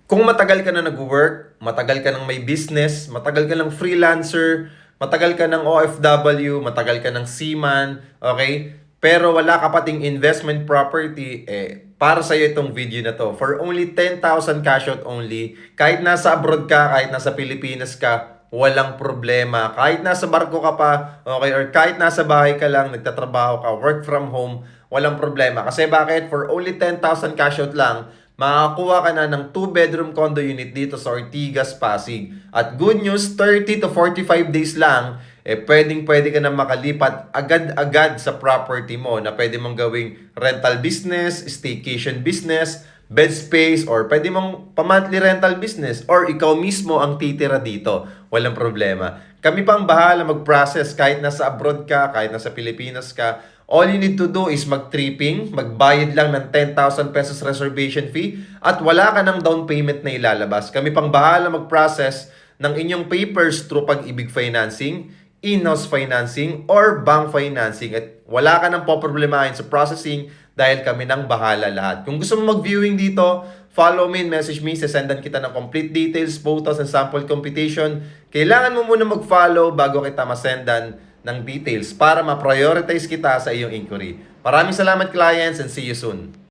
Kung matagal ka na nag-work, matagal ka ng may business, matagal ka ng freelancer, matagal ka ng OFW, matagal ka ng seaman, okay? Pero wala ka pating investment property, para sa'yo itong video na to. For only 10,000 cash out only, kahit nasa abroad ka, kahit nasa Pilipinas ka, walang problema. Kahit nasa barko ka pa, okay, or kahit nasa bahay ka lang, nagtatrabaho ka, work from home, walang problema. Kasi bakit? For only 10,000 cash out lang, makakakuha ka na ng 2-bedroom condo unit dito sa Ortigas, Pasig. At good news, 30 to 45 days lang, pwedeng-pwede ka na makalipat agad-agad sa property mo na pwede mong gawing rental business, staycation business, bed space, or pwede mong pa-monthly rental business, or ikaw mismo ang titira dito. Walang problema. Kami pang bahala mag-process kahit nasa abroad ka, kahit nasa Pilipinas ka. All you need to do is mag-tripping, magbayad lang ng 10,000 pesos reservation fee, at wala ka ng down payment na ilalabas. Kami pang bahala mag-process ng inyong papers through Pag-ibig Financing, in-house financing, or bank financing. At wala ka nang poproblemahin sa processing dahil kami nang bahala lahat. Kung gusto mo mag-viewing dito, follow me and message me. Sasendan kita ng complete details, photos, and sample computation. Kailangan mo muna mag-follow bago kita masendan ng details para ma-prioritize kita sa iyong inquiry. Maraming salamat, clients, and see you soon.